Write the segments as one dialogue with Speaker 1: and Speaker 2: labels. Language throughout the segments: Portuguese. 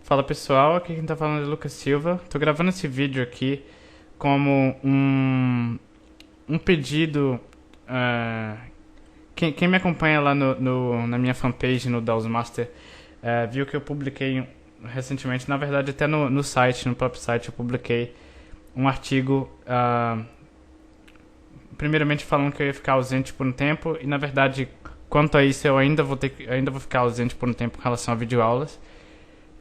Speaker 1: Fala pessoal, aqui quem tá falando é Lucas Silva. Tô gravando esse vídeo aqui como um pedido. Quem me acompanha lá na minha fanpage no DAOs Master viu que eu publiquei recentemente, na verdade até no site, no próprio site eu publiquei um artigo, primeiramente falando que eu ia ficar ausente por um tempo, e na verdade quanto a isso eu ainda vou ficar ausente por um tempo em relação a videoaulas,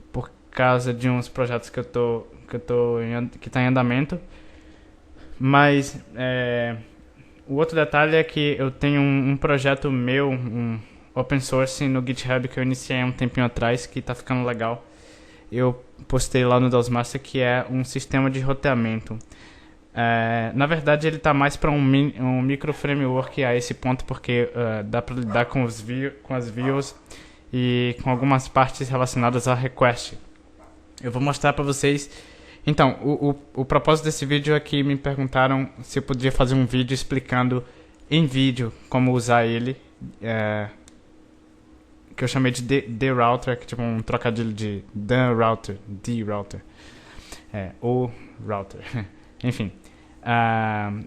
Speaker 1: por causa de uns projetos que tá em andamento. Mas o outro detalhe é que eu tenho um projeto meu, um open source no GitHub que eu iniciei há um tempinho atrás, que tá ficando legal. Eu postei lá no DAOs Master, que é um sistema de roteamento. Na verdade ele tá mais para um micro framework a esse ponto, porque dá para lidar com as views e com algumas partes relacionadas a request. Eu vou mostrar para vocês. Então, o propósito desse vídeo é que me perguntaram se eu podia fazer um vídeo explicando em vídeo como usar ele, que eu chamei de D-Router, que é tipo um trocadilho de D-Router, o Router, enfim.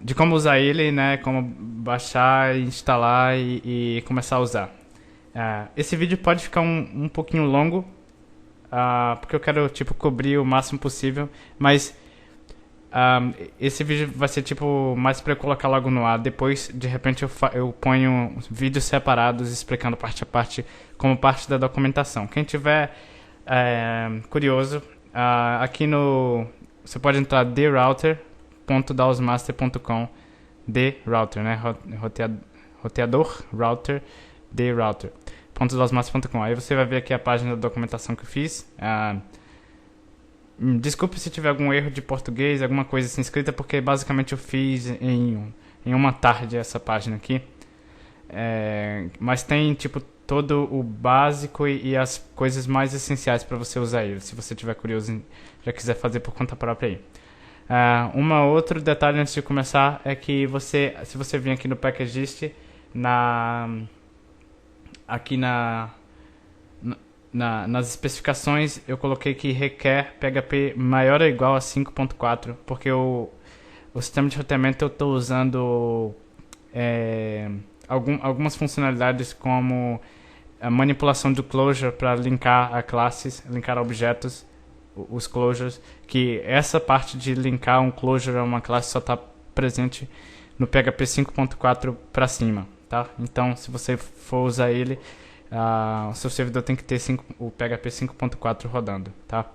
Speaker 1: De como usar ele, né, como baixar, instalar e começar a usar. Esse vídeo pode ficar um pouquinho longo, porque eu quero cobrir o máximo possível, mas esse vídeo vai ser mais para eu colocar logo no ar. Depois, de repente, eu ponho vídeos separados explicando parte a parte, como parte da documentação. Quem tiver curioso, aqui você pode entrar drouter.daosmaster.com, drouter, né, roteador, router, drouter. .daosmaster.com. Aí você vai ver aqui a página da documentação que eu fiz. Desculpe se tiver algum erro de português, alguma coisa assim escrita, porque basicamente eu fiz em uma tarde essa página aqui. Mas tem todo o básico e as coisas mais essenciais para você usar ele, se você tiver curioso e já quiser fazer por conta própria aí. Outro detalhe antes de começar é que se você vir aqui no Packagist, aqui nas especificações eu coloquei que requer PHP maior ou igual a 5.4, porque o sistema de roteamento eu estou usando algumas funcionalidades, como a manipulação do closure para linkar a classes, linkar a objetos, os closures, que essa parte de linkar um closure a uma classe só está presente no PHP 5.4 para cima. Tá? Então, se você for usar ele, o seu servidor tem que ter o PHP 5.4 rodando. Tá?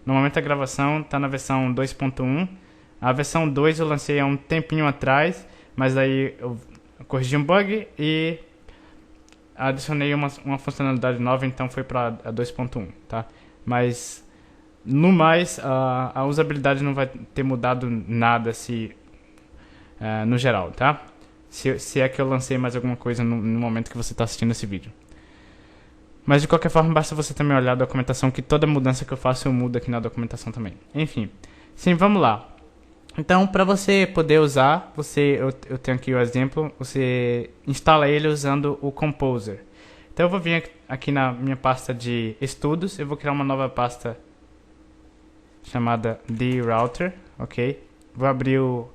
Speaker 1: No momento da gravação, está na versão 2.1. A versão 2 eu lancei há um tempinho atrás, mas aí eu corrigi um bug e adicionei uma funcionalidade nova, então foi para a 2.1. Tá? Mas, no mais, a usabilidade não vai ter mudado nada no geral. Tá? Se é que eu lancei mais alguma coisa no momento que você está assistindo esse vídeo. Mas de qualquer forma, basta você também olhar a documentação, que toda mudança que eu faço eu mudo aqui na documentação também. Enfim, sim, vamos lá. Então, para você poder usar, eu tenho aqui o exemplo, você instala ele usando o Composer. Então eu vou vir aqui na minha pasta de estudos, eu vou criar uma nova pasta chamada drouter, ok? Vou abrir o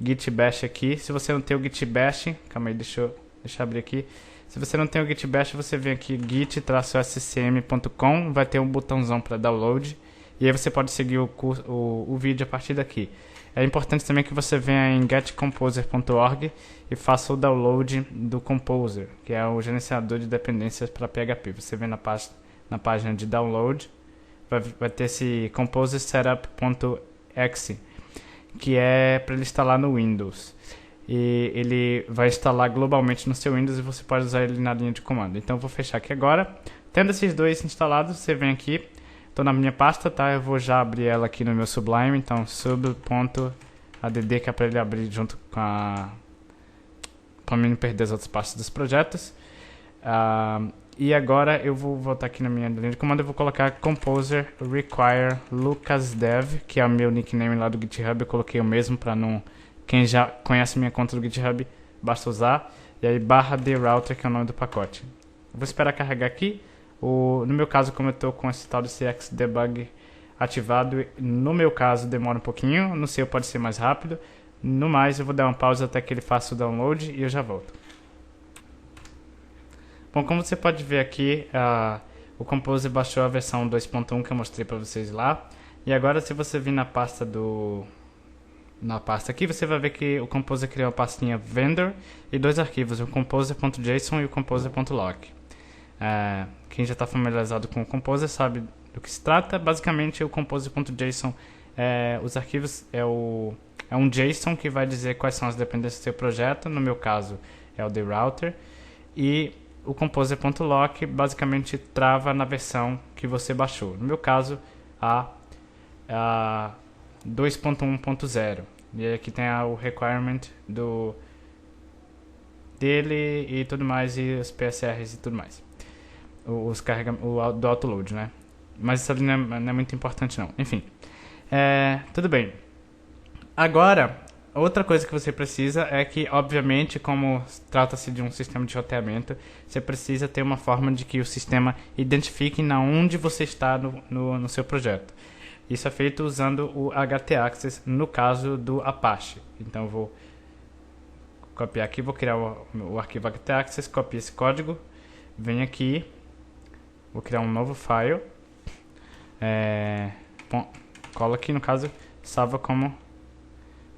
Speaker 1: Git Bash aqui. Se você não tem o Git Bash, calma aí, deixa eu abrir aqui. Se você não tem o Git Bash, você vem aqui git-scm.com, vai ter um botãozão para download, e aí você pode seguir o vídeo a partir daqui. É importante também que você venha em getcomposer.org e faça o download do Composer, que é o gerenciador de dependências para PHP. Você vem na página de download, vai ter esse composer setup.exe, que é para ele instalar no Windows. E ele vai instalar globalmente no seu Windows e você pode usar ele na linha de comando. Então eu vou fechar aqui agora. Tendo esses dois instalados, você vem aqui. Estou na minha pasta, tá? Eu vou já abrir ela aqui no meu Sublime. Então sub.add, que é para ele abrir junto para mim não perder as outras partes dos projetos. E agora eu vou voltar aqui na minha linha de comando. Eu vou colocar Composer Require LucasDev, que é o meu nickname lá do GitHub. Eu coloquei o mesmo para não... Quem já conhece minha conta do GitHub, basta usar. E aí /drouter, que é o nome do pacote. Eu vou esperar carregar aqui. No meu caso, como eu estou com esse tal de CX Debug ativado, no meu caso demora um pouquinho, no seu pode ser mais rápido. No mais, eu vou dar uma pausa até que ele faça o download e eu já volto. Bom, como você pode ver aqui, o Composer baixou a versão 2.1 que eu mostrei para vocês lá. E agora, se você vir na pasta aqui, você vai ver que o Composer criou uma pastinha vendor e dois arquivos, o composer.json e o composer.log. Quem já está familiarizado com o Composer sabe do que se trata. Basicamente, o composer.json, os arquivos é um JSON que vai dizer quais são as dependências do seu projeto. No meu caso, é o The Router. E o composer.log basicamente trava na versão que você baixou. No meu caso, a 2.1.0. E aqui tem o requirement dele e tudo mais, e os PSRs e tudo mais. Do autoload, né? Mas isso ali não é muito importante não. Enfim, tudo bem. Agora, outra coisa que você precisa é que, obviamente, como trata-se de um sistema de roteamento, você precisa ter uma forma de que o sistema identifique na onde você está no seu projeto. Isso é feito usando o htaccess no caso do Apache. Então eu vou copiar aqui, vou criar o arquivo htaccess, copio esse código, venho aqui, vou criar um novo file, colo aqui, no caso, salva como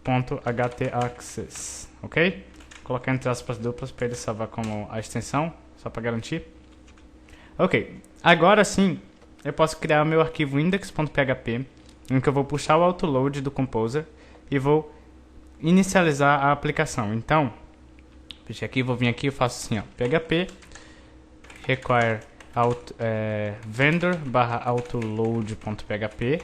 Speaker 1: .htaccess, ok? Colocar entre aspas duplas para ele salvar como a extensão, só para garantir. Ok, agora sim, eu posso criar o meu arquivo index.php, em que eu vou puxar o autoload do Composer e vou inicializar a aplicação. Então, vou vir aqui e faço assim, ó, php require vendor/autoload.php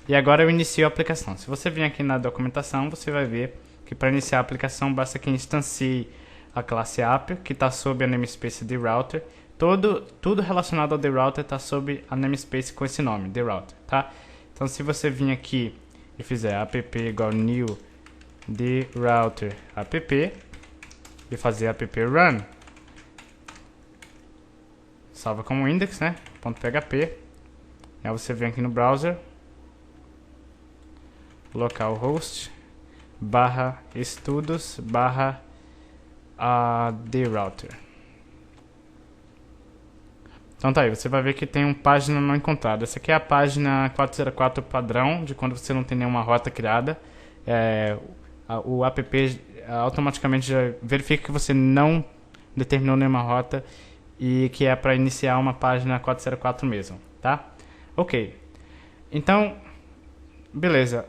Speaker 1: e agora eu inicio a aplicação. Se você vir aqui na documentação, você vai ver que para iniciar a aplicação basta que instancie a classe app, que está sob a namespace de router. Tudo relacionado ao The Router está sob a namespace com esse nome, The Router, tá? Então, se você vir aqui e fizer app igual new The Router app e fazer app run, salva como index, né? .php. Aí você vem aqui no browser, localhost /estudos /The Router. Então tá aí, você vai ver que tem uma página não encontrada. Essa aqui é a página 404 padrão, de quando você não tem nenhuma rota criada. O app automaticamente já verifica que você não determinou nenhuma rota e que é para iniciar uma página 404 mesmo, tá? Ok. Então, beleza.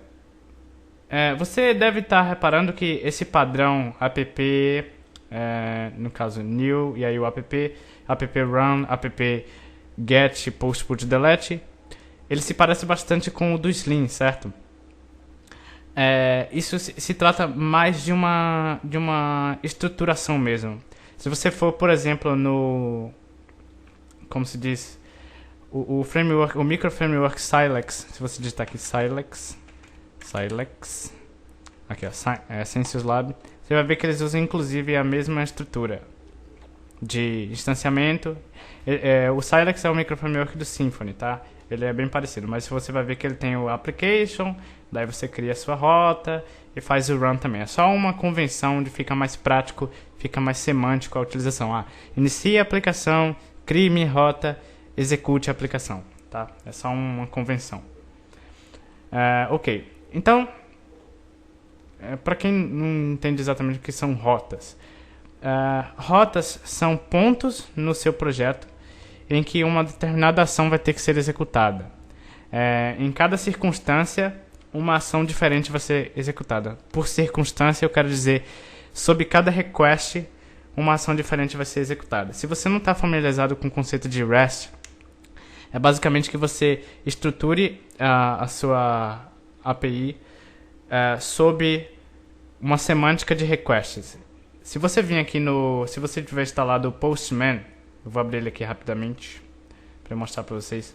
Speaker 1: Você deve estar reparando que esse padrão app, no caso new, e aí o app run, app get, post, put, delete, ele se parece bastante com o do Slim, certo? Isso se trata mais de uma estruturação mesmo. Se você for, por exemplo, como se diz, o framework, o micro framework Silex, se você digitar aqui Silex, aqui ó, Census Lab, você vai ver que eles usam inclusive a mesma estrutura de instanciamento. O Silex é o micro framework do Symfony, tá? Ele é bem parecido, mas você vai ver que ele tem o application, daí você cria a sua rota e faz o run também. É só uma convenção onde fica mais prático, fica mais semântico a utilização. Inicie a aplicação, crie minha rota, execute a aplicação, tá? É só uma convenção. Ok, então, para quem não entende exatamente o que são rotas, rotas são pontos no seu projeto em que uma determinada ação vai ter que ser executada. Em cada circunstância, uma ação diferente vai ser executada. Por circunstância, eu quero dizer, sob cada request, uma ação diferente vai ser executada. Se você não está familiarizado com o conceito de REST, é basicamente que você estruture a sua API sob uma semântica de requests. Se você vir aqui se você tiver instalado o Postman, eu vou abrir ele aqui rapidamente para mostrar para vocês.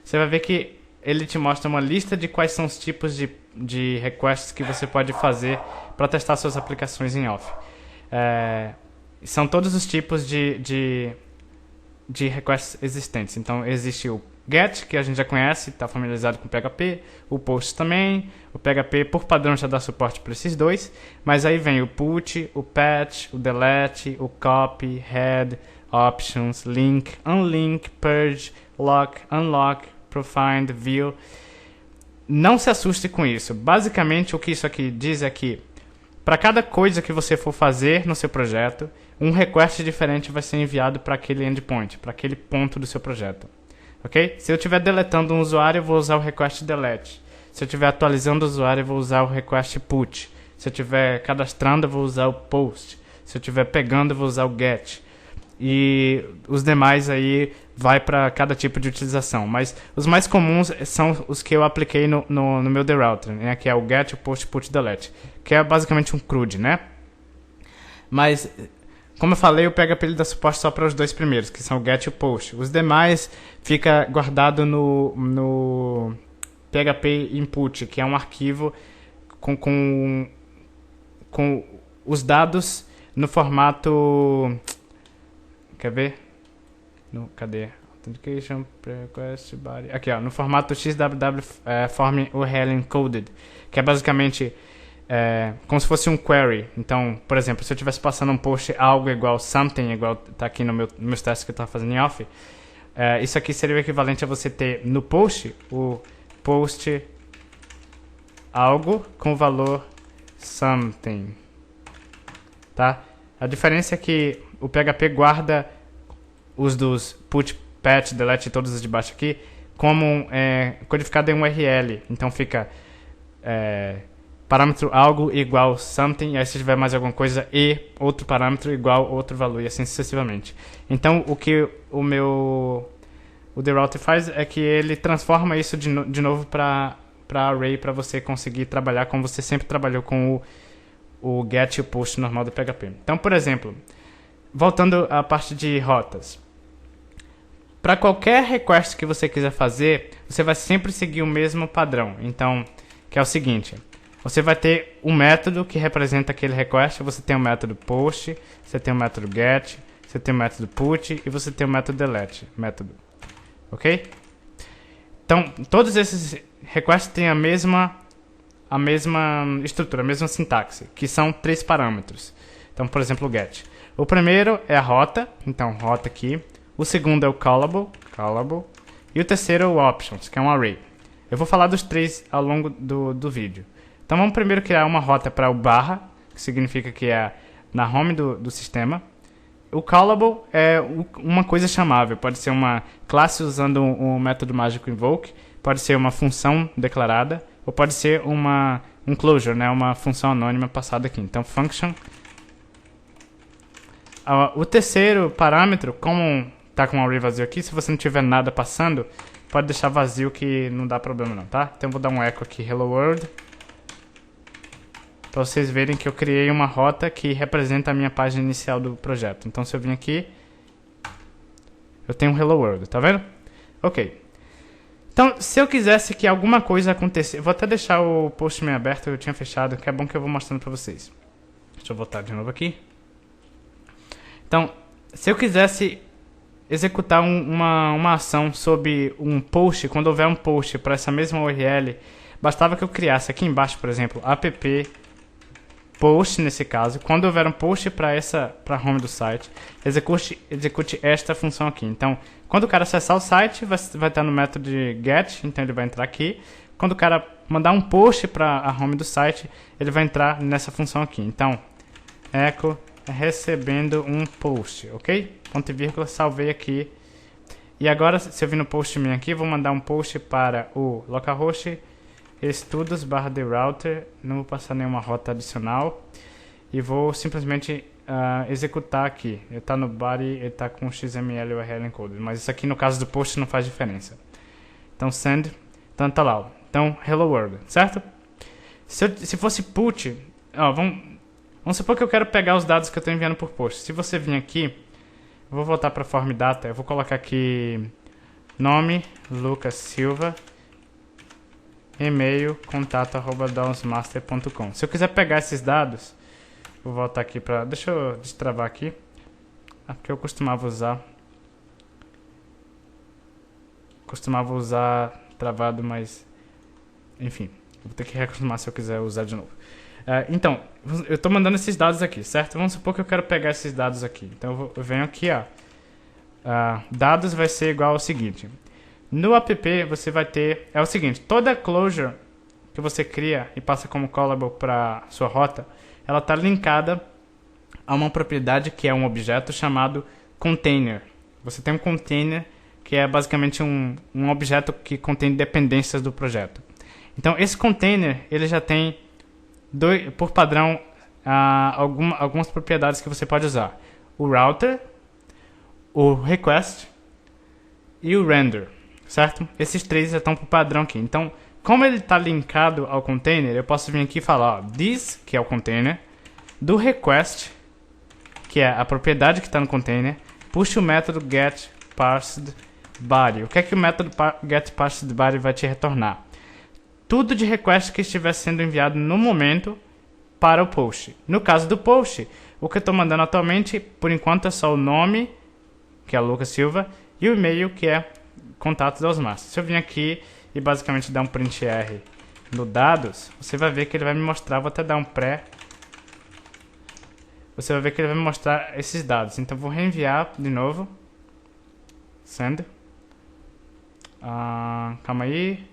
Speaker 1: Você vai ver que ele te mostra uma lista de quais são os tipos de requests que você pode fazer para testar suas aplicações em off. São todos os tipos de de requests existentes. Então, existe o GET, que a gente já conhece, está familiarizado com o PHP, o POST também, o PHP por padrão já dá suporte para esses dois, mas aí vem o PUT, o PATCH, o DELETE, o COPY, HEAD, OPTIONS, LINK, UNLINK, PURGE, LOCK, UNLOCK, PROFIND, VIEW. Não se assuste com isso. Basicamente, o que isso aqui diz é que para cada coisa que você for fazer no seu projeto, um request diferente vai ser enviado para aquele endpoint, para aquele ponto do seu projeto. Ok? Se eu estiver deletando um usuário, eu vou usar o request delete. Se eu estiver atualizando o usuário, eu vou usar o request put. Se eu estiver cadastrando, eu vou usar o post. Se eu estiver pegando, eu vou usar o get. E os demais aí vai para cada tipo de utilização. Mas os mais comuns são os que eu apliquei no meu The Router, né? Que é o get, o post, put, delete. Que é basicamente um CRUD, né? Mas, como eu falei, o PHP ele dá suporte só para os dois primeiros, que são o get e o post. Os demais fica guardado no PHP input, que é um arquivo com os dados no formato... Quer ver? Cadê? Authentication, request, body... Aqui, ó, no formato XWW Form URL Encoded, que é basicamente como se fosse um query. Então, por exemplo, se eu estivesse passando um post algo igual something, igual tá aqui no meus testes que eu estava fazendo em off, isso aqui seria o equivalente a você ter no post o post algo com o valor something, tá? A diferença é que o PHP guarda os dos put, patch, delete e todos os de baixo aqui como codificado em URL. Então fica parâmetro algo igual something, e aí se tiver mais alguma coisa e outro parâmetro igual outro valor, e assim sucessivamente. Então o que o The Router faz é que ele transforma isso de novo para array, para você conseguir trabalhar como você sempre trabalhou com o get e o post normal do PHP. Então, por exemplo, voltando à parte de rotas. Para qualquer request que você quiser fazer, você vai sempre seguir o mesmo padrão. Então, que é o seguinte: você vai ter um método que representa aquele request. Você tem o método post, você tem o método get, você tem o método put e você tem o método delete. Ok? Então, todos esses requests têm a mesma estrutura, a mesma sintaxe, que são 3 parâmetros. Então, por exemplo, o get. O primeiro é a rota, então rota aqui. O segundo é o callable. E o terceiro é o options, que é um array. Eu vou falar dos 3 ao longo do vídeo. Então vamos primeiro criar uma rota para o barra, que significa que é na home do sistema. O callable é uma coisa chamável, pode ser uma classe usando um método mágico invoke, pode ser uma função declarada, ou pode ser um closure, né, uma função anônima passada aqui. Então function. O terceiro parâmetro, como está com um array vazio aqui, se você não tiver nada passando, pode deixar vazio que não dá problema não, tá? Então eu vou dar um echo aqui, hello world, para vocês verem que eu criei uma rota que representa a minha página inicial do projeto. Então se eu vim aqui, eu tenho um hello world, tá vendo? Ok. Então, se eu quisesse que alguma coisa acontecesse... Vou até deixar o post meio aberto, eu tinha fechado, que é bom que eu vou mostrando para vocês. Deixa eu voltar de novo aqui. Então, se eu quisesse executar uma ação sobre um post, quando houver um post para essa mesma URL, bastava que eu criasse aqui embaixo, por exemplo, app post, nesse caso. Quando houver um post para a home do site, execute esta função aqui. Então, quando o cara acessar o site, vai estar no método de get, então ele vai entrar aqui. Quando o cara mandar um post para a home do site, ele vai entrar nessa função aqui. Então, echo recebendo um post, ok? Ponto e vírgula, salvei aqui. E agora, se eu vir no post min aqui, vou mandar um post para o localhost estudos/the router, não vou passar nenhuma rota adicional, e vou simplesmente executar aqui. Ele está no body, ele está com XML URL encoded, mas isso aqui no caso do post não faz diferença. Então send, então tá lá. Então hello world, certo? Se fosse put, vamos supor que eu quero pegar os dados que eu estou enviando por post. Se você vir aqui, eu vou voltar para form data, eu vou colocar aqui nome, Lucas Silva, e-mail, contato@dawnsmaster.com. Se eu quiser pegar esses dados, vou voltar aqui para... Deixa eu destravar aqui. Porque eu costumava usar costumava usar travado, mas enfim, vou ter que reacostumar se eu quiser usar de novo. Então, eu estou mandando esses dados aqui, certo? Vamos supor que eu quero pegar esses dados aqui. Então eu venho aqui, ó. Dados vai ser igual ao seguinte. No app você vai ter, é o seguinte, toda closure que você cria e passa como callable para sua rota, ela está linkada a uma propriedade que é um objeto chamado container. Você tem um container que é basicamente um objeto que contém dependências do projeto. Então esse container ele já tem por padrão algumas propriedades que você pode usar. O router, o request e o render, certo? Esses três já estão por padrão aqui. Então, como ele está linkado ao container, eu posso vir aqui e falar, ó, this, que é o container, do request, que é a propriedade que está no container, puxa o método getParsedBody. O que é que o método getParsedBody vai te retornar? Tudo de request que estiver sendo enviado no momento para o post. No caso do post, o que eu estou mandando atualmente, por enquanto, é só o nome, que é Lucas Silva, e o e-mail, que é contatos aos masters. Se eu vir aqui e basicamente dar um print R no dados, você vai ver que ele vai me mostrar, vou até dar um pré, você vai ver que ele vai me mostrar esses dados. Então vou reenviar de novo, send, calma aí,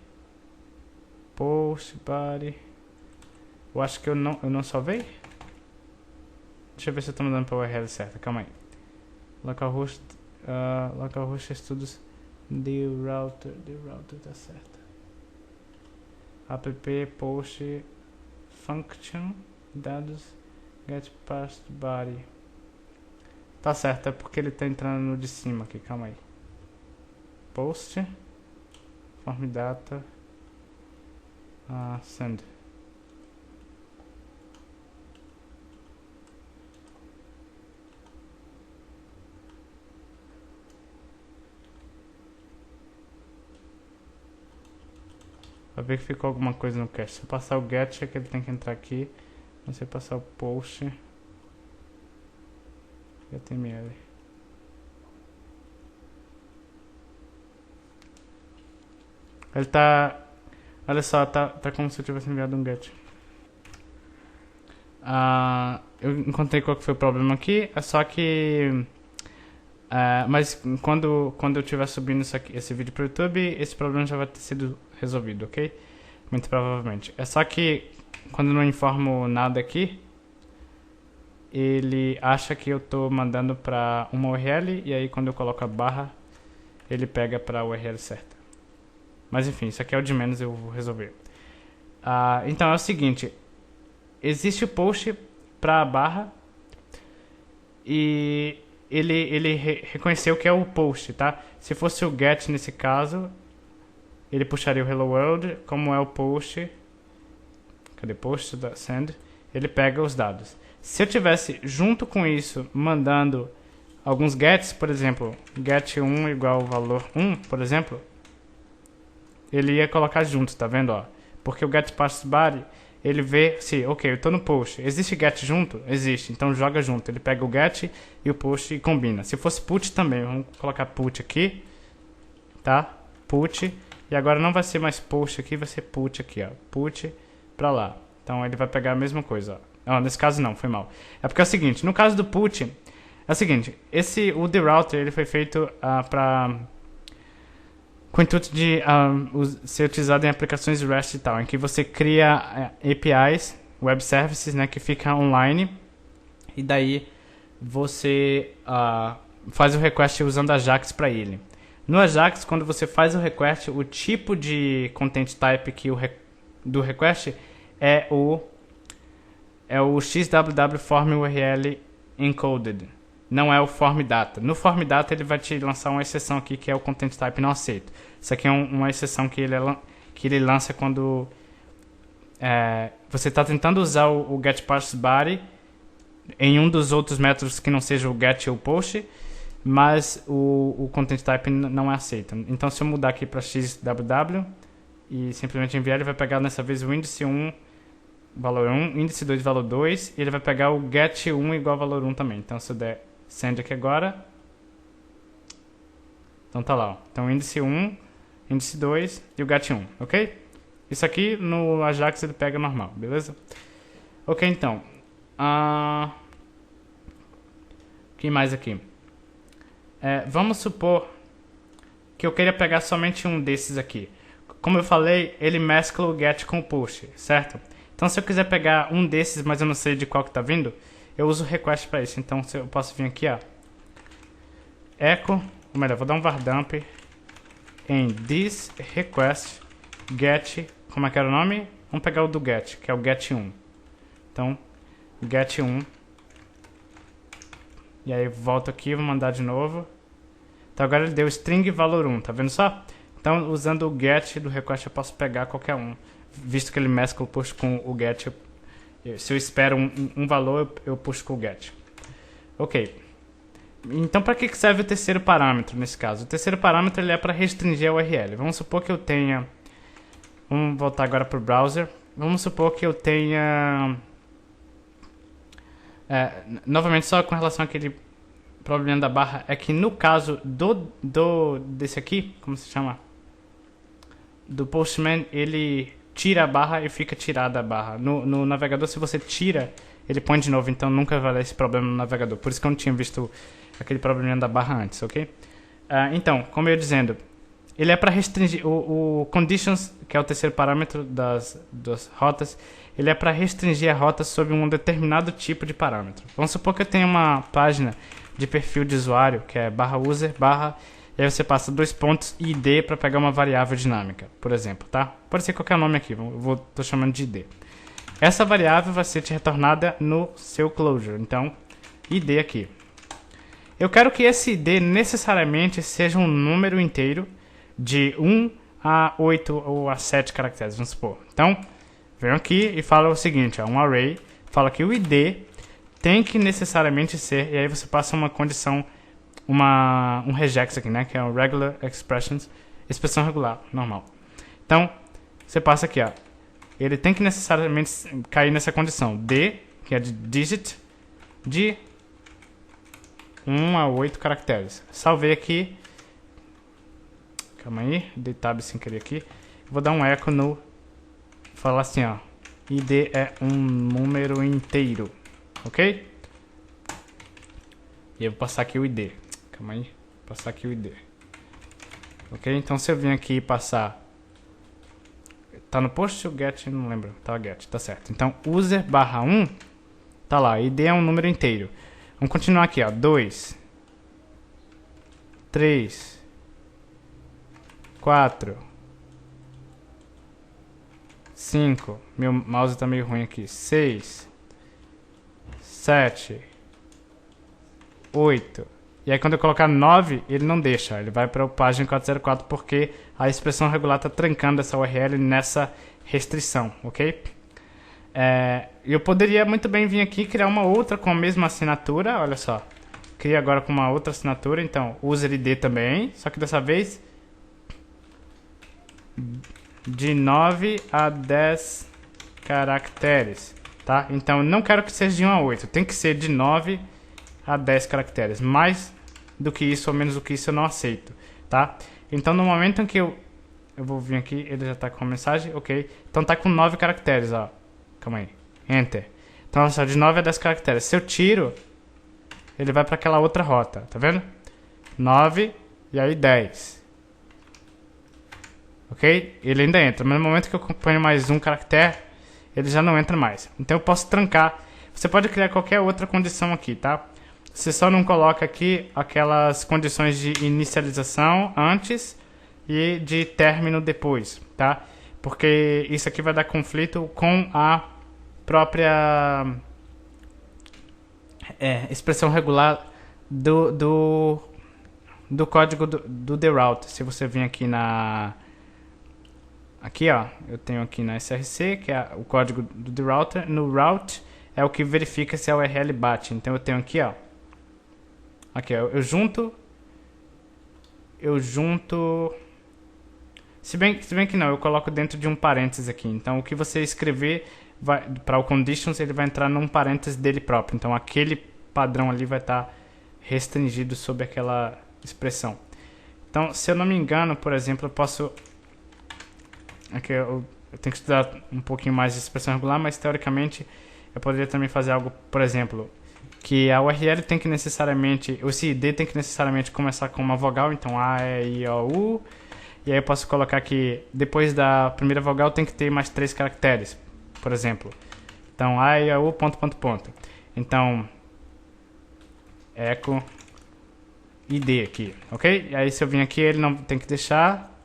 Speaker 1: post body, eu acho que eu não salvei, deixa eu ver se eu estou mandando para a URL certa, calma aí, localhost estudos, the router tá certo, app post function dados getParsedBody tá certo, é porque ele tá entrando no de cima aqui, calma aí, post form data send. Vai ver que ficou alguma coisa no cache. Se eu passar o get, é que ele tem que entrar aqui. Se eu passar o post HTML. Ele tá... Olha só, tá como se eu tivesse enviado um get. Eu encontrei qual que foi o problema aqui. É só que... mas quando eu estiver subindo esse vídeo para o YouTube, esse problema já vai ter sido resolvido, ok? Muito provavelmente. É só que quando eu não informo nada aqui, ele acha que eu estou mandando para uma URL e aí quando eu coloco a barra, ele pega para a URL certa. Mas enfim, isso aqui é o de menos, eu vou resolver. Então é o seguinte, existe o post para a barra e ele reconheceu que é o post, tá? Se fosse o get nesse caso, ele puxaria o hello world, como é o post, cadê post da send, ele pega os dados. Se eu tivesse junto com isso mandando alguns gets, por exemplo, get1 igual ao valor 1, por exemplo, ele ia colocar junto, tá vendo, ó? Porque o getParsedBody, ele vê se, ok, eu tô no post, existe get junto? Existe, então joga junto. Ele pega o get e o post e combina. Se fosse put também, vamos colocar put aqui, tá? Put, e agora não vai ser mais post aqui, vai ser put aqui, ó. Put pra lá. Então ele vai pegar a mesma coisa, ó. Nesse caso não, foi mal. É porque é o seguinte, no caso do put, é o seguinte, o the router, ele foi feito com o intuito de ser utilizado em aplicações REST e tal, em que você cria APIs, web services, né, que ficam online, e daí você faz o request usando Ajax para ele. No Ajax, quando você faz o request, o tipo de content type do request é o XWW form URL encoded. Não é o form data. No form data ele vai te lançar uma exceção aqui que é o content type não aceito. Isso aqui é uma exceção que ele lança quando você está tentando usar o getParsedBody em um dos outros métodos que não seja o get ou o post, mas o content type não é aceito. Então se eu mudar aqui para XWW e simplesmente enviar, ele vai pegar dessa vez o índice 1 valor 1, índice 2 valor 2, e ele vai pegar o get1 igual valor 1 também. Então se eu der send aqui agora, então tá lá, ó. Então índice 1 índice 2 e o get 1, ok? Isso aqui no Ajax ele pega normal, beleza? Ok, então. O que mais aqui? Vamos supor que eu queria pegar somente um desses aqui. Como eu falei, ele mescla o get com o push, certo? Então se eu quiser pegar um desses, mas eu não sei de qual que tá vindo, eu uso o request para isso. Então eu posso vir aqui, ó, echo, ou melhor, vou dar um var dump em this request get, como é que era o nome? Vamos pegar o do get, que é o get 1. Então, get 1. E aí volto aqui, vou mandar de novo. Então agora ele deu string valor 1, tá vendo só? Então usando o get do request eu posso pegar qualquer um, visto que ele mescla o push com o get. Se eu espero um valor, eu puxo com o get. Ok. Então para que serve o terceiro parâmetro nesse caso? O terceiro parâmetro ele é para restringir a URL. Vamos supor que eu tenha... Vamos voltar agora para o browser. Vamos supor que eu tenha... novamente só com relação àquele problema da barra, é que no caso desse aqui, como se chama? Do Postman, ele tira a barra e fica tirada a barra. No navegador, se você tira, ele põe de novo, então nunca vai dar esse problema no navegador. Por isso que eu não tinha visto aquele problema da barra antes, ok? Então, como eu ia dizendo, ele é para restringir, o conditions, que é o terceiro parâmetro das rotas, ele é para restringir a rota sob um determinado tipo de parâmetro. Vamos supor que eu tenho uma página de perfil de usuário, que é /user, e aí você passa 2 pontos id para pegar uma variável dinâmica, por exemplo, tá? Pode ser qualquer nome aqui, tô chamando de id. Essa variável vai ser retornada no seu closure, então id aqui. Eu quero que esse id necessariamente seja um número inteiro de 1 a 8 ou a 7 caracteres, vamos supor. Então, venho aqui e falo o seguinte, ó, um array, fala que o id tem que necessariamente ser, e aí você passa uma condição, um regex aqui, né, que é o regular expressions, expressão regular, normal. Então, você passa aqui, ó, ele tem que necessariamente cair nessa condição, d, que é de digit, de 1 a 8 caracteres. Salvei aqui, calma aí, dei tab sem querer aqui, vou dar um echo no, falar assim, ó, id é um número inteiro. Ok? E eu vou passar aqui o id. Calma aí. Vou passar aqui o id. Ok? Então se eu vim aqui e passar... Tá no post ou get? Não lembro. Tá get. Tá certo. Então user /1. Tá lá. id é um número inteiro. Vamos continuar aqui, ó. 2. 3. 4. 5. Meu mouse tá meio ruim aqui. 6. 7, 8. E aí quando eu colocar 9, ele não deixa. Ele vai para a página 404 porque a expressão regular está trancando essa URL nessa restrição, ok? Eu poderia muito bem vir aqui e criar uma outra com a mesma assinatura, olha só. Cria agora com uma outra assinatura, então user id também, só que dessa vez de 9 a 10 caracteres. Tá? Então, não quero que seja de 1 a 8. Tem que ser de 9 a 10 caracteres. Mais do que isso ou menos do que isso eu não aceito. Tá? Então, no momento em que eu vou vir aqui, ele já está com a mensagem. Ok. Então, está com 9 caracteres. Ó. Calma aí. Enter. Então, olha só, de 9 a 10 caracteres. Se eu tiro, ele vai para aquela outra rota. Tá vendo? 9 e aí 10. Ok? Ele ainda entra. Mas no momento que eu ponho mais um caractere, ele já não entra mais. Então eu posso trancar. Você pode criar qualquer outra condição aqui, tá? Você só não coloca aqui aquelas condições de inicialização antes e de término depois, tá? Porque isso aqui vai dar conflito com a própria expressão regular do código do the route. Se você vir aqui aqui, ó, eu tenho aqui na src, que é o código do the router. No route é o que verifica se a URL bate. Então eu tenho aqui, ó. Aqui, ó, eu junto. Se bem que não, eu coloco dentro de um parênteses aqui. Então o que você escrever para o conditions, ele vai entrar num parênteses dele próprio. Então aquele padrão ali vai estar restringido sob aquela expressão. Então, se eu não me engano, por exemplo, eu posso... Aqui eu tenho que estudar um pouquinho mais de expressão regular, mas teoricamente eu poderia também fazer algo, por exemplo, que a URL tem que necessariamente... Esse ID tem que necessariamente começar com uma vogal, então A, E, I, O, U. E aí eu posso colocar que depois da primeira vogal tem que ter mais 3 caracteres, por exemplo. Então, A, I, O, U, ponto, ponto, ponto. Então, echo ID aqui, ok? E aí se eu vim aqui, ele não tem que deixar.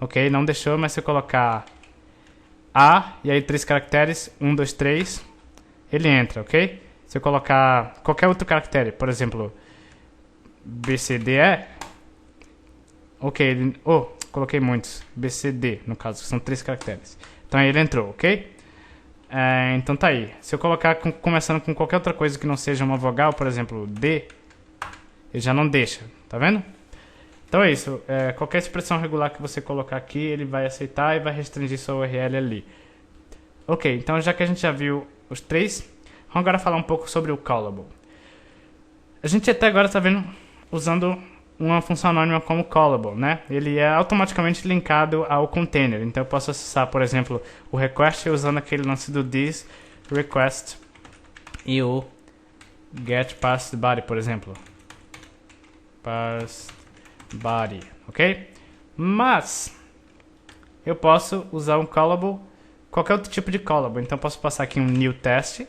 Speaker 1: Ok, não deixou, mas se eu colocar A, e aí 3 caracteres, 1, 2, 3, ele entra, ok? Se eu colocar qualquer outro caractere, por exemplo, BCDE, ok, ele, coloquei muitos, BCD, no caso, que são 3 caracteres. Então aí ele entrou, ok? Então tá aí. Se eu colocar começando com qualquer outra coisa que não seja uma vogal, por exemplo, D, ele já não deixa, tá vendo? Então é isso, qualquer expressão regular que você colocar aqui, ele vai aceitar e vai restringir sua URL ali. Ok, então já que a gente já viu os 3, vamos agora falar um pouco sobre o callable. A gente até agora está vendo usando uma função anônima como callable, né? Ele é automaticamente linkado ao container, então eu posso acessar, por exemplo, o request usando aquele lance do this request e o get passed body, por exemplo. Passed body, ok? Mas eu posso usar um callable, qualquer outro tipo de callable. Então eu posso passar aqui um new test,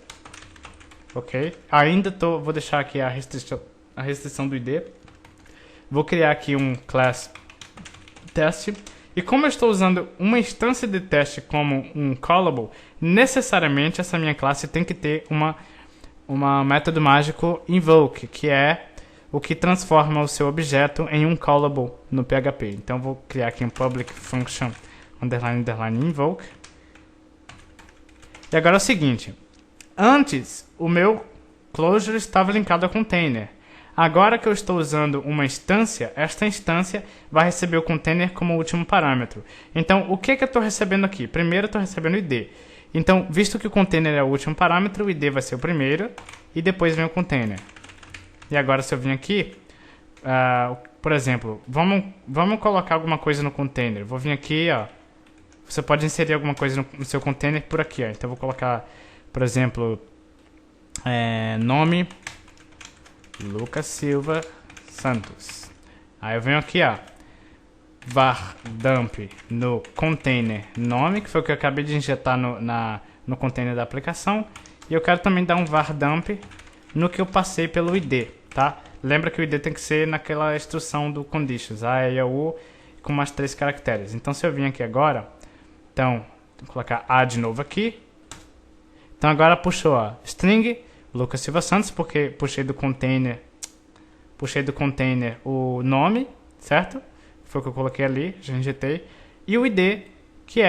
Speaker 1: ok? Vou deixar aqui a restrição do ID. Vou criar aqui um class test. E como eu estou usando uma instância de teste como um callable, necessariamente essa minha classe tem que ter uma método mágico invoke, que é o que transforma o seu objeto em um callable no PHP. Então, vou criar aqui um public function underline underline invoke. E agora é o seguinte. Antes, o meu closure estava linkado ao container. Agora que eu estou usando uma instância, esta instância vai receber o container como último parâmetro. Então, o que eu estou recebendo aqui? Primeiro, eu estou recebendo o ID. Então, visto que o container é o último parâmetro, o ID vai ser o primeiro e depois vem o container. E agora se eu vim aqui, por exemplo, vamos colocar alguma coisa no container. Vou vir aqui, ó. Você pode inserir alguma coisa no seu container por aqui, ó. Então eu vou colocar, por exemplo, nome Lucas Silva Santos. Aí eu venho aqui, ó, var dump no container nome, que foi o que eu acabei de injetar no container da aplicação. E eu quero também dar um var dump no que eu passei pelo ID, tá? Lembra que o ID tem que ser naquela instrução do conditions, A, E, O, U, com mais 3 caracteres. Então, se eu vim aqui agora, então, vou colocar A de novo aqui. Então, agora puxou, ó, string, Lucas Silva Santos, porque puxei do container o nome, certo? Foi o que eu coloquei ali, já injetei. E o ID, que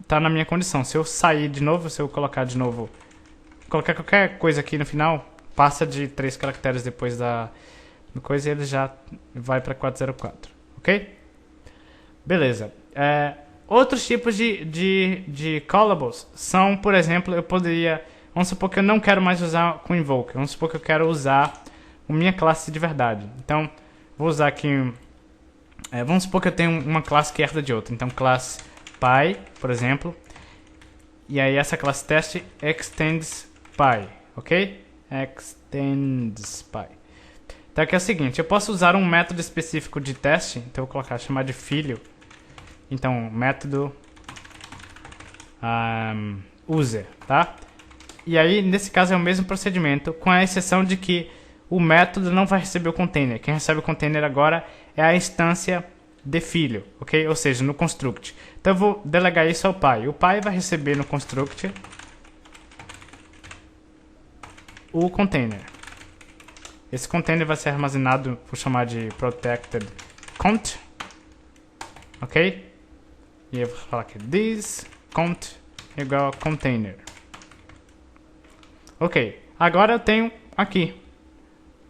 Speaker 1: tá na minha condição. Se eu sair de novo, se eu colocar de novo, colocar qualquer coisa aqui no final, passa de 3 caracteres depois da coisa e ele já vai para 404, ok? Beleza. Outros tipos de callables são, por exemplo, eu poderia... Vamos supor que eu não quero mais usar com invoke. Vamos supor que eu quero usar a minha classe de verdade. Então, vou usar aqui... vamos supor que eu tenho uma classe que herda de outra. Então, classe py, por exemplo. E aí essa classe teste extends py, ok? Extends py. Então aqui é o seguinte, eu posso usar um método específico de teste. Então eu vou colocar, chamar de filho. Então, método user, tá? E aí, nesse caso, é o mesmo procedimento, com a exceção de que o método não vai receber o container. Quem recebe o container agora é a instância de filho, ok? Ou seja, no construct. Então eu vou delegar isso ao pai. O pai vai receber no construct o container. Esse container vai ser armazenado, vou chamar de protected cont, ok? E eu vou falar que this cont igual a container. Ok, agora eu tenho aqui,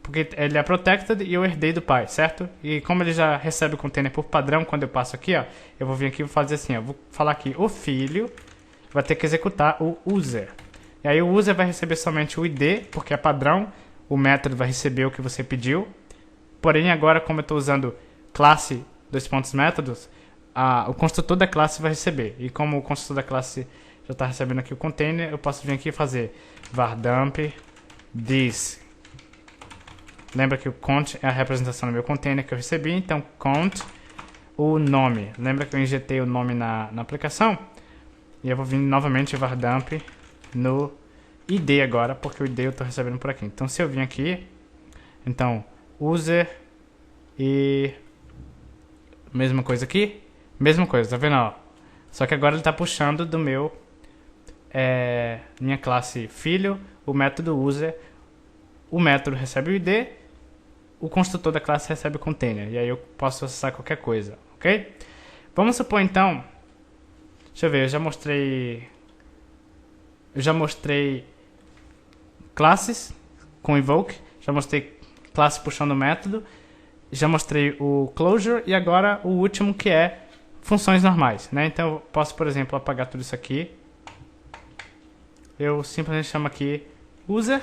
Speaker 1: porque ele é protected e eu herdei do pai, certo? E como ele já recebe o container por padrão, quando eu passo aqui, ó, eu vou vir aqui e vou fazer assim, ó, vou falar aqui, o filho vai ter que executar o user. E aí o user vai receber somente o ID, porque é padrão, o método vai receber o que você pediu, Porém, agora, como eu estou usando classe, métodos, o construtor da classe vai receber. E como o construtor da classe já está recebendo aqui o container, eu posso vir aqui e fazer var dump this. Lembra que o count é a representação do meu container que eu recebi, então count o nome. Lembra que eu injetei o nome na aplicação? E eu vou vir novamente var dump no ID agora, porque o ID eu estou recebendo por aqui. Então se eu vim aqui, então user e mesma coisa aqui, mesma coisa, tá vendo? Ó? Só que agora ele está puxando do meu minha classe filho, o método user, o método recebe o ID, o construtor da classe recebe o container, e aí eu posso acessar qualquer coisa, ok? Vamos supor então, deixa eu ver, eu já mostrei classes com invoke, já mostrei classe puxando o método, já mostrei o closure e agora o último que é funções normais, né? Então eu posso, por exemplo, apagar tudo isso aqui. Eu simplesmente chamo aqui user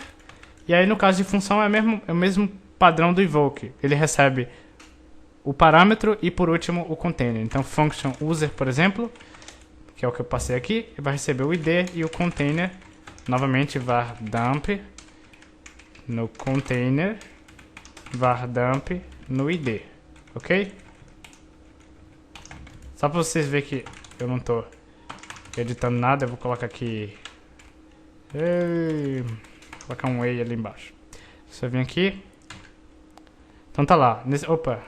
Speaker 1: e aí no caso de função é o mesmo padrão do invoke. Ele recebe o parâmetro e por último o container. Então function user, por exemplo, que é o que eu passei aqui, vai receber o ID e o container. Novamente var dump no container, var dump no ID, ok? Só para vocês verem que eu não estou editando nada, eu vou colocar aqui, vou colocar um E ali embaixo. Você vem aqui, então tá lá, opa,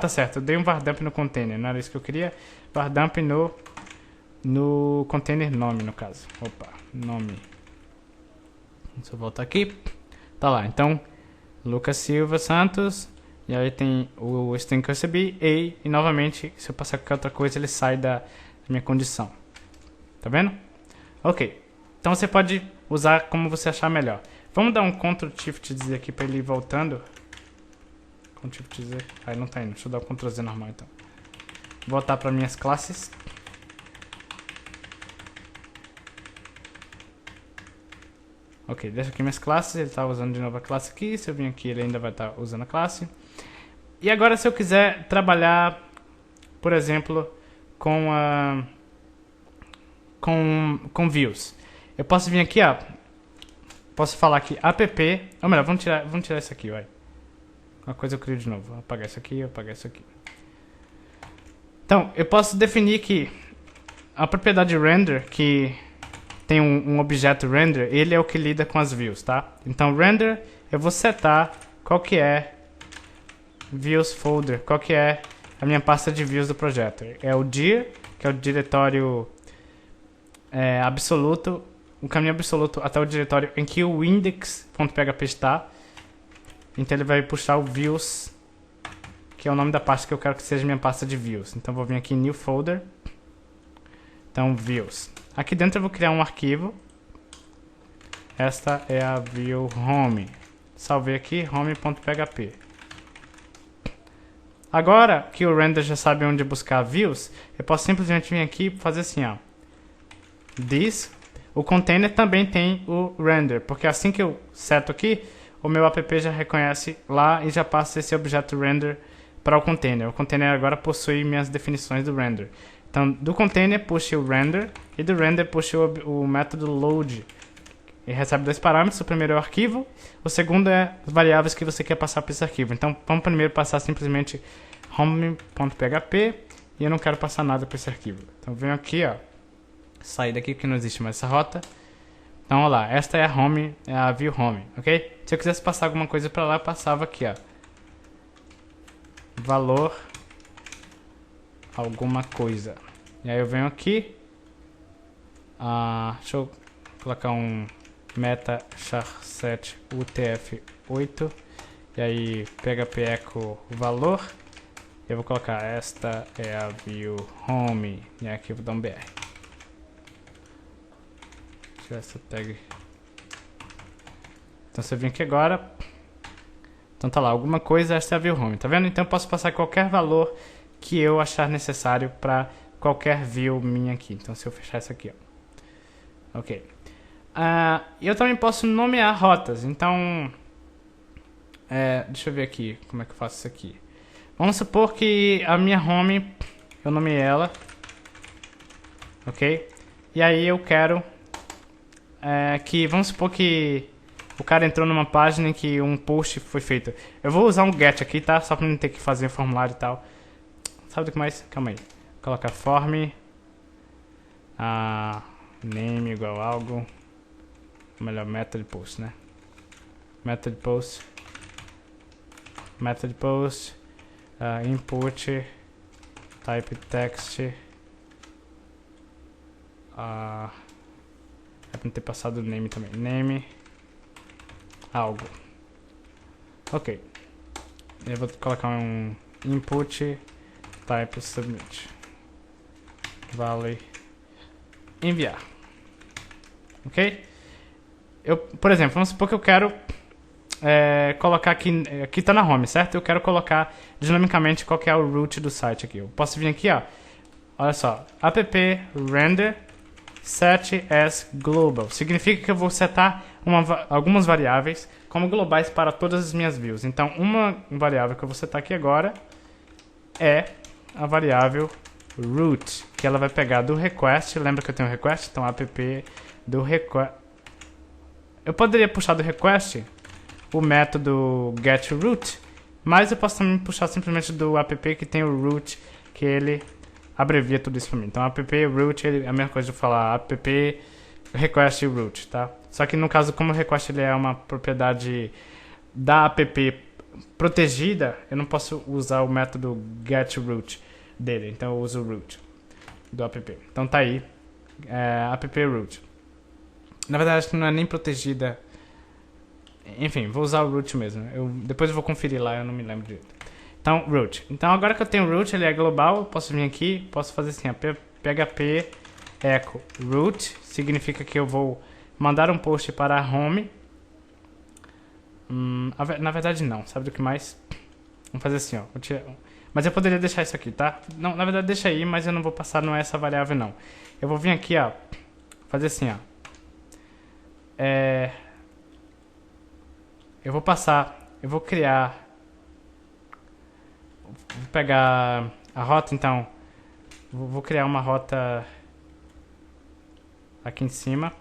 Speaker 1: tá certo, eu dei um var dump no container, não era isso que eu queria, var dump no container nome, no caso, opa, nome. Deixa eu voltar aqui, tá lá, então Lucas Silva Santos, e aí tem o string que eu recebi, e novamente, se eu passar qualquer outra coisa, ele sai da minha condição. Tá vendo? Ok. Então você pode usar como você achar melhor. Vamos dar um Ctrl Shift Z aqui para ele ir voltando. Ctrl Shift Z. Aí não tá indo. Deixa eu dar o Ctrl Z normal então. Voltar para minhas classes. Ok, deixa aqui minhas classes, ele está usando de novo a classe aqui, se eu vim aqui ele ainda vai estar usando a classe. E agora se eu quiser trabalhar, por exemplo, com views, eu posso vir aqui, ó, posso falar aqui app, ou melhor, vamos tirar isso aqui, vai. Uma coisa eu crio de novo, vou apagar isso aqui, apagar isso aqui. Então, eu posso definir que a propriedade render, que tem um objeto render, ele é o que lida com as views, tá? Então render, eu vou setar qual que é views folder, qual que é a minha pasta de views do projeto. É o dir, que é o diretório absoluto, o caminho absoluto até o diretório em que o index.php está. Então ele vai puxar o views, que é o nome da pasta que eu quero que seja minha pasta de views. Então vou vir aqui em new folder, então views. Aqui dentro eu vou criar um arquivo. Esta é a view home. Salvei aqui, home.php. Agora que o render já sabe onde buscar views, eu posso simplesmente vir aqui e fazer assim, ó. This. O container também tem o render, porque assim que eu seto aqui, o meu app já reconhece lá e já passa esse objeto render para o container. O container agora possui minhas definições do render. Então, do container puxa o render e do render puxa o método load. Ele recebe dois parâmetros, o primeiro é o arquivo, o segundo é as variáveis que você quer passar para esse arquivo. Então, vamos primeiro passar simplesmente home.php e eu não quero passar nada para esse arquivo. Então, venho aqui, ó, sair daqui porque não existe mais essa rota. Então, olha lá, esta é a home, é a view home, ok? Se eu quisesse passar alguma coisa para lá, eu passava aqui, ó. Valor alguma coisa. E aí eu venho aqui, deixa eu colocar um meta char7 utf8 e aí php echo valor. Eu vou colocar esta é a view home e aqui eu vou dar um br. Tirar essa tag. Então você vem aqui agora. Então tá lá, alguma coisa, esta é a view home, tá vendo? Então eu posso passar qualquer valor que eu achar necessário para qualquer view minha aqui. Então se eu fechar isso aqui, ó. Ok. Eu também posso nomear rotas. Então Deixa eu ver aqui como é que eu faço isso aqui. Vamos supor que a minha home, eu nomeei ela, ok? E aí eu quero vamos supor que o cara entrou numa página em que um post foi feito. Eu vou usar um get aqui, tá? Só pra não ter que fazer formulário e tal. Sabe do que mais? Calma aí. Vou colocar form name igual algo. Melhor method post, né? Method post input type text é pra não ter passado o name também. Name algo. Ok. Eu vou colocar um input type submit. Vale enviar. Ok? Por exemplo, vamos supor que eu quero colocar aqui tá na home, certo? Eu quero colocar dinamicamente qual que é o root do site aqui. Eu posso vir aqui, ó. Olha só, app render set as global. Significa que eu vou setar algumas variáveis como globais para todas as minhas views. Então, uma variável que eu vou setar aqui agora é a variável root, que ela vai pegar do request. Lembra que eu tenho request? Então, app do request. Eu poderia puxar do request o método getRoot, mas eu posso também puxar simplesmente do app que tem o root, que ele abrevia tudo isso para mim. Então, app root é a mesma coisa de falar app request root, tá? Só que no caso, como o request ele é uma propriedade da app protegida, eu não posso usar o método getRoot dele. Então, eu uso o root do app. Então, tá aí, app root. Na verdade, acho que não é nem protegida. Enfim, vou usar o root mesmo. Depois eu vou conferir lá, eu não me lembro direito. Então, root. Então, agora que eu tenho root, ele é global, eu posso vir aqui, posso fazer assim, php echo root, significa que eu vou mandar um post para a home. Na verdade, não. Sabe do que mais? Vamos fazer assim, ó. Mas eu poderia deixar isso aqui, tá? Não, na verdade, deixa aí, mas eu não vou passar essa variável, não. Eu vou vir aqui, ó, fazer assim, ó. Eu vou criar, vou pegar a rota, então, vou criar uma rota aqui em cima,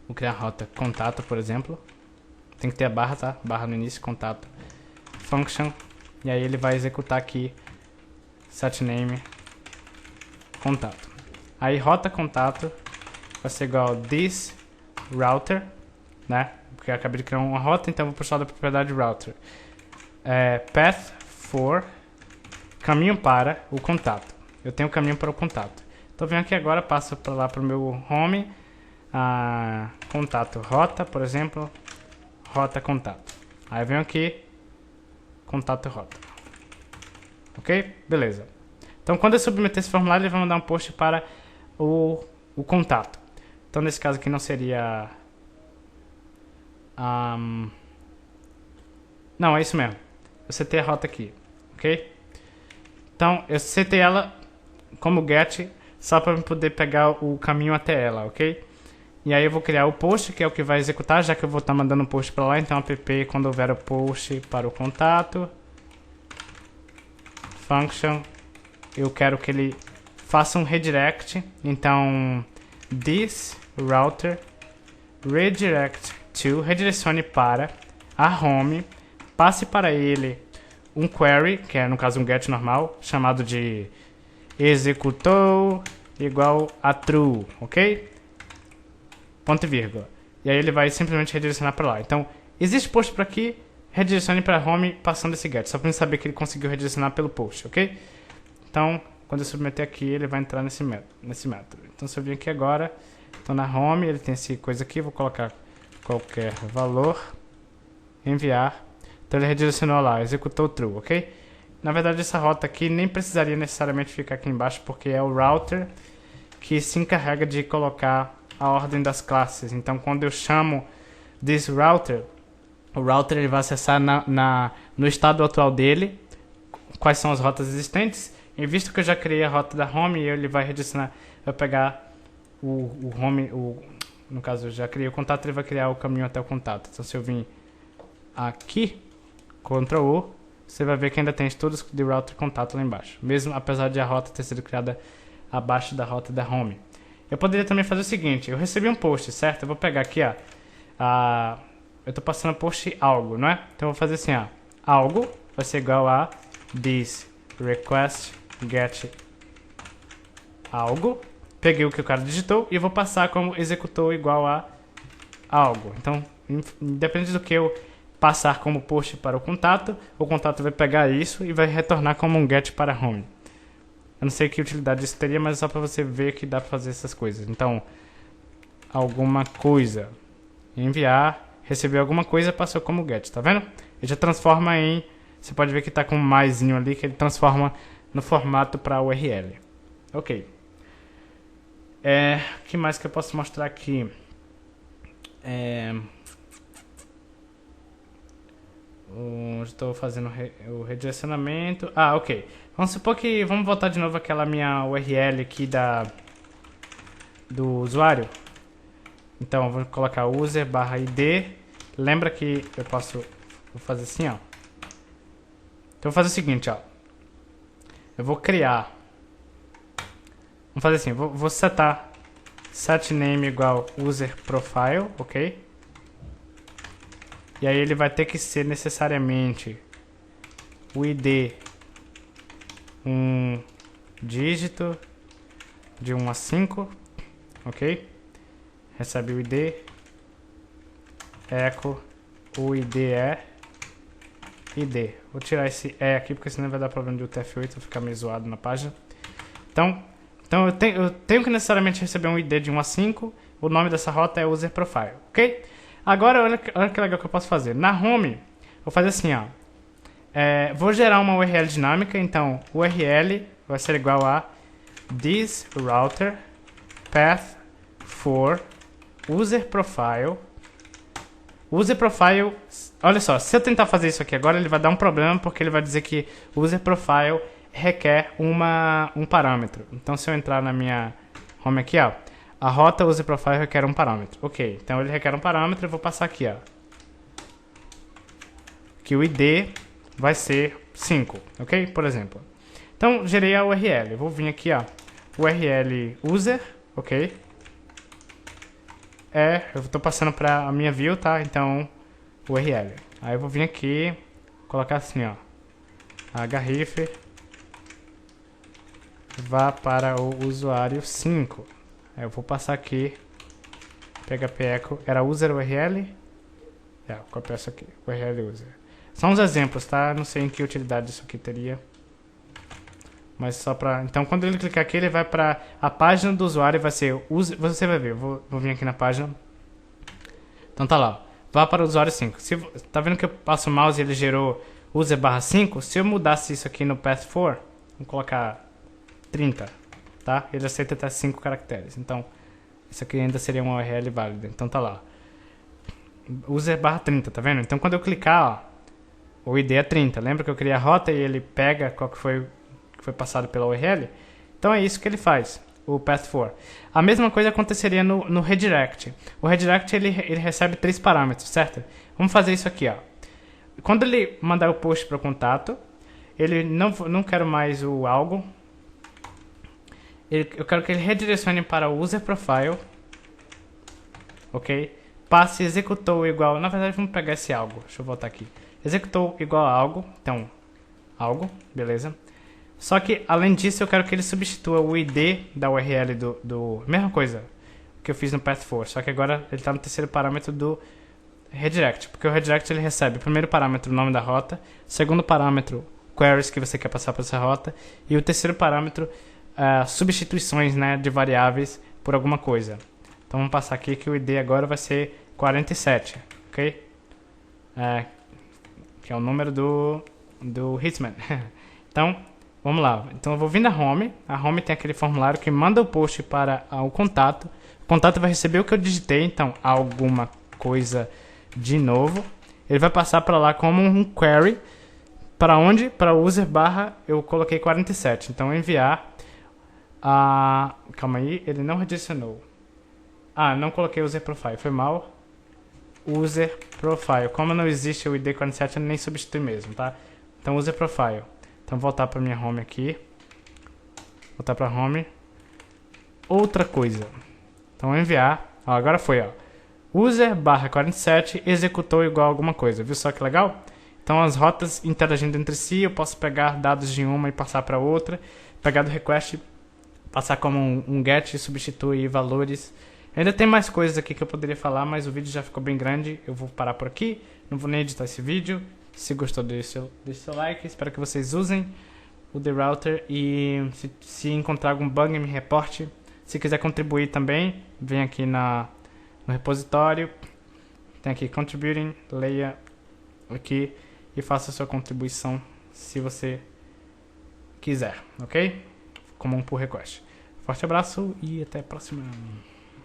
Speaker 1: vou criar a rota contato, por exemplo, tem que ter a barra, tá? Barra no início, contato, function, e aí ele vai executar aqui, setName, contato. Aí rota contato vai ser igual a this router, né? Porque eu acabei de criar uma rota, então eu vou puxar da propriedade router. Path for, caminho para o contato. Eu tenho caminho para o contato. Então venho aqui agora, passo para lá para o meu home, contato rota, por exemplo, rota contato. Aí venho aqui, contato rota. Ok? Beleza. Então quando eu submeter esse formulário, ele vai mandar um post para o contato. Então nesse caso aqui não seria... não, é isso mesmo. Eu setei a rota aqui, ok? Então eu setei ela como get só para poder pegar o caminho até ela, ok? E aí eu vou criar o post, que é o que vai executar, já que eu vou estar mandando um post para lá. Então app, quando houver o post para o contato, function, eu quero que ele faça um redirect. Então this router redirect to, redirecione para a home, passe para ele um query, que é no caso um get normal, chamado de executou igual a true, ok? Ponto e vírgula. E aí ele vai simplesmente redirecionar para lá. Então, existe post para aqui, redirecione para home passando esse get, só para saber que ele conseguiu redirecionar pelo post, ok? Então, quando eu submeter aqui, ele vai entrar nesse método. Então, se eu vir aqui agora, estou na home, ele tem essa coisa aqui, vou colocar qualquer valor, enviar. Então ele redirecionou lá, executou true, ok? Na verdade essa rota aqui nem precisaria necessariamente ficar aqui embaixo, porque é o router que se encarrega de colocar a ordem das classes. Então quando eu chamo this router, o router ele vai acessar no estado atual dele quais são as rotas existentes, e visto que eu já criei a rota da home, ele vai redirecionar, vai pegar o home, no caso, eu já criei o contato, ele vai criar o caminho até o contato. Então, se eu vim aqui, Ctrl U, você vai ver que ainda tem estudos de router e contato lá embaixo, mesmo apesar de a rota ter sido criada abaixo da rota da home. Eu poderia também fazer o seguinte, eu recebi um post, certo? Eu vou pegar aqui, ó, eu estou passando post algo, não é? Então eu vou fazer assim, ó, algo vai ser igual a this request get algo, peguei o que o cara digitou e vou passar como executou igual a algo. Então, independente do que eu passar como post para o contato vai pegar isso e vai retornar como um get para home. Eu não sei que utilidade isso teria, mas é só para você ver que dá para fazer essas coisas. Então, alguma coisa, enviar, receber alguma coisa, passou como get, tá vendo? Ele já transforma em, você pode ver que está com um maisinho ali, que ele transforma no formato para URL. Ok. O que mais que eu posso mostrar aqui? Estou fazendo o redirecionamento. Ok. Vamos supor que... Vamos voltar de novo àquela minha URL aqui do usuário. Então, eu vou colocar user/id. Lembra que eu posso... Vou fazer assim, ó. Então, eu vou fazer o seguinte, ó. Eu vou criar... Vamos fazer assim. Vou setar setName igual userProfile, ok? E aí ele vai ter que ser necessariamente o ID um dígito de 1 a 5, ok? Recebe o ID, echo, o ID é ID. Vou tirar esse E aqui porque senão vai dar problema de UTF-8, vai ficar meio zoado na página. Então eu tenho que necessariamente receber um ID de 1 a 5, o nome dessa rota é userProfile, ok? Agora, olha que legal que eu posso fazer. Na home, vou fazer assim, ó. Vou gerar uma URL dinâmica, então URL vai ser igual a this router path for user profile. User profile, olha só, se eu tentar fazer isso aqui agora, ele vai dar um problema, porque ele vai dizer que user profile requer um parâmetro. Então, se eu entrar na minha home aqui, ó, a rota user profile requer um parâmetro. Ok, então ele requer um parâmetro, eu vou passar aqui, ó, que o ID vai ser 5, ok? Por exemplo. Então, gerei a URL. Eu vou vir aqui, ó, URL user, ok? Eu estou passando para a minha view, tá? Então, URL. Aí eu vou vir aqui, colocar assim, ó, href vá para o usuário 5. Aí eu vou passar aqui, PHP echo, era user URL? Copio isso aqui, URL user. São uns exemplos, tá? Não sei em que utilidade isso aqui teria. Mas só pra... Então, quando ele clicar aqui, ele vai para a página do usuário e vai ser... Você vai ver, vou vir aqui na página. Então tá lá, vá para o usuário 5. Tá vendo que eu passo o mouse e ele gerou user/5? Se eu mudasse isso aqui no path4, vamos colocar 30, tá? Ele aceita até 5 caracteres. Então, isso aqui ainda seria uma URL válida. Então tá lá. User/30, tá vendo? Então, quando eu clicar, ó, o ID é 30. Lembra que eu criei a rota e ele pega qual que foi passado pela URL? Então é isso que ele faz, o path4. A mesma coisa aconteceria no redirect. O redirect ele recebe 3 parâmetros, certo? Vamos fazer isso aqui, ó. Quando ele mandar o post para o contato, ele não quero mais o algo. Eu quero que ele redirecione para o user profile, ok? Passe executou igual, na verdade vamos pegar esse algo, deixa eu voltar aqui. Executou igual a algo, então algo, beleza. Só que além disso eu quero que ele substitua o ID da URL mesma coisa que eu fiz no path4, só que agora ele está no terceiro parâmetro do redirect, porque o redirect ele recebe o primeiro parâmetro, o nome da rota, o segundo parâmetro, queries que você quer passar para essa rota, e o terceiro parâmetro, substituições, né, de variáveis por alguma coisa. Então vamos passar aqui que o ID agora vai ser 47, ok? Que é o número do Hitman. Então, vamos lá. Então eu vou vir na home. A home tem aquele formulário que manda o post para o contato. O contato vai receber o que eu digitei, então alguma coisa de novo. Ele vai passar para lá como um query. Para onde? Para o user barra, eu coloquei 47. Então enviar. Calma aí, ele não redirecionou. Não coloquei user profile, foi mal. user profile. Como não existe o ID 47, eu nem substitui mesmo, tá? Então user profile. Então voltar para minha home aqui. Voltar para home. Outra coisa. Então enviar. Ó, agora foi, ó. User barra 47 executou igual alguma coisa. Viu só que legal? Então as rotas interagindo entre si, eu posso pegar dados de uma e passar para outra. Pegar do request, passar como um get e substituir valores. Ainda tem mais coisas aqui que eu poderia falar, mas o vídeo já ficou bem grande. Eu vou parar por aqui. Não vou nem editar esse vídeo. Se gostou, deixe seu like. Espero que vocês usem o The Router. E se encontrar algum bug, me reporte. Se quiser contribuir também, vem aqui no repositório. Tem aqui Contributing, leia aqui e faça a sua contribuição se você quiser, ok? Como um pull request. Forte abraço e até a próxima.